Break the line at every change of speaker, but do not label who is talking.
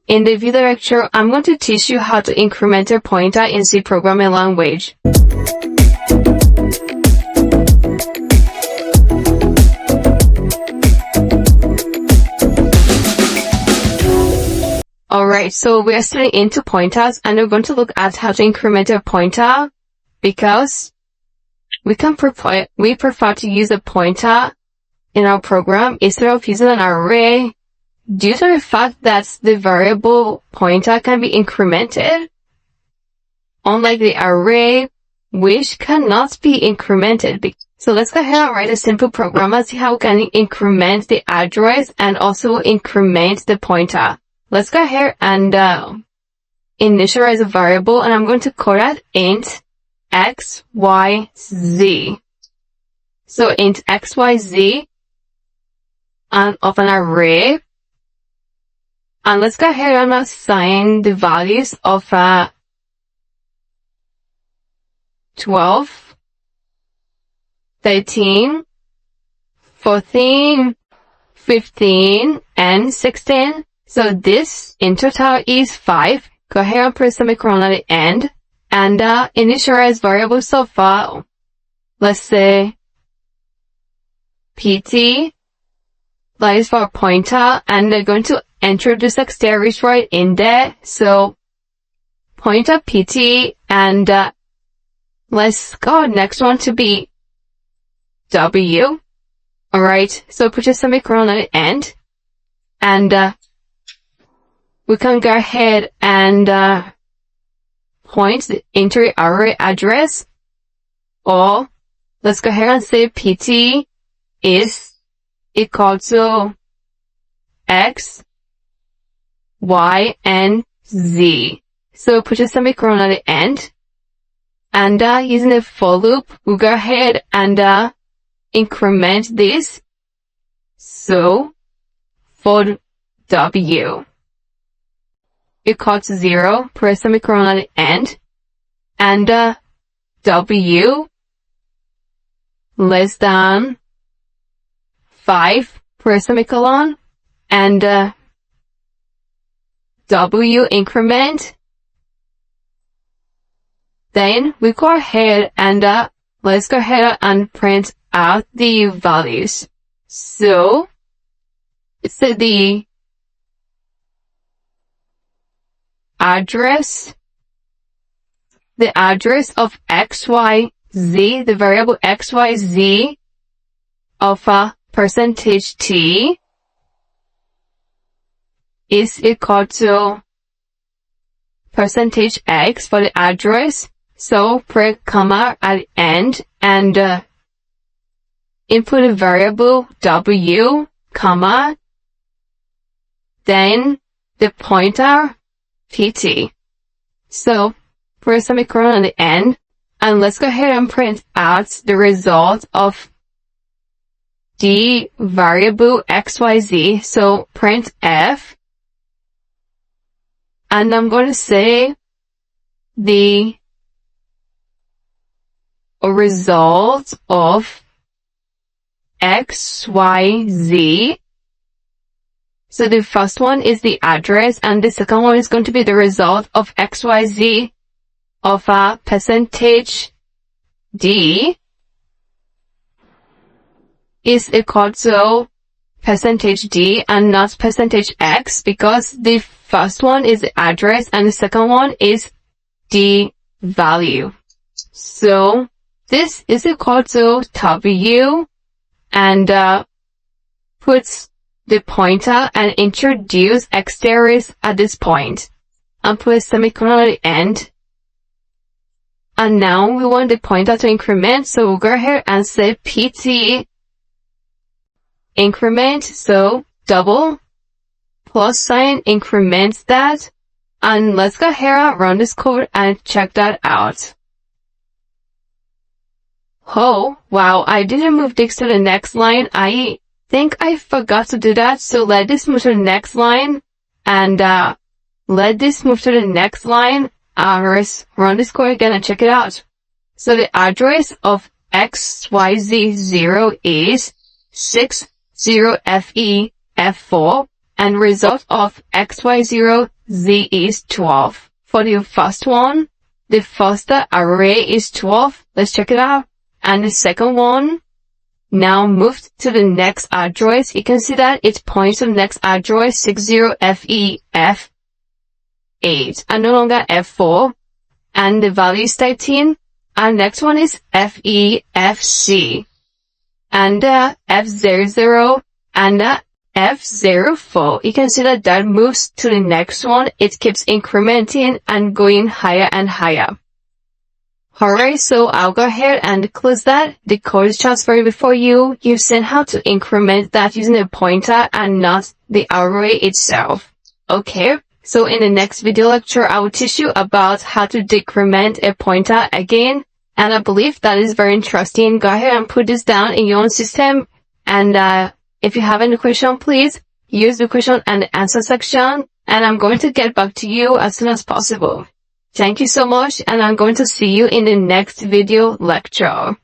In the video lecture, I'm going to teach you how to increment a pointer in C programming language. Alright, so we are studying into pointers and we're going to look at how to increment a pointer because we prefer to use a pointer in our program instead of using an array due to the fact that the variable pointer can be incremented, unlike the array which cannot be incremented. So let's go ahead and write a simple program and see how we can increment the address and also increment the pointer. Let's go ahead and initialize a variable, and I'm going to call that int x, y, z. So int x, y, z of an array. And let's go ahead and assign the values of 12, 13, 14, 15, and 16. So this in total is 5. Go ahead and press semicolon at the end and initialize variables so far. Let's say pt, that is for a pointer, and they're going to introduce asterisk right in there. So pointer pt, and let's go next one to be w. Alright, so put a semicolon at the end, and we can go ahead and point into the array address, or let's go ahead and say pt is equal to x, y, and z. So put a semicolon at the end, and using a for loop, we'll go ahead and increment this. So for w equal to 0, put a semicolon at the end, and w less than 5, put a semicolon, and w increment. Then we go ahead and let's go ahead and print out the values. So it's the address of xyz, the variable xyz of percentage %t is equal to percentage %x for the address. So put comma at the end and input a variable w, comma, then the pointer pt. So put a semicolon at the end, and let's go ahead and print out the result of the variable xyz. So print f, and I'm going to say the result of xyz. So the first one is the address, and the second one is going to be the result of xyz of percentage %d is equal to percentage %d and not percentage %x, because the first one is the address and the second one is the value. So this is equal to w, and puts the pointer and introduce asterisk at this point, and put a semicolon at the end. And now we want the pointer to increment, so we'll go ahead and say pt increment. So double plus sign increments that, and let's go ahead and run this code and check that out. Oh wow, I didn't move this to the next line. I think I forgot to do that, so let this move to the next line, and let this move to the next line. Let's run this code again and check it out. So the address of xyz0 is 60FE F4, and result of XY0 Z is 12. For the first one, the first array is 12. Let's check it out. And the second one, now moved to the next address. You can see that it points to the next address 60FEF8 and no longer F4. And the value is 13. And next one is FEFC. And F00 and F04. You can see that that moves to the next one. It keeps incrementing and going higher and higher. Alright, so I'll go ahead and close that. The code is transferred before you. You've seen how to increment that using a pointer and not the array itself. Okay, so in the next video lecture, I will teach you about how to decrement a pointer again. And I believe that is very interesting. Go ahead and put this down in your own system. And if you have any question, please use the question and answer section. And I'm going to get back to you as soon as possible. Thank you so much, and I'm going to see you in the next video lecture.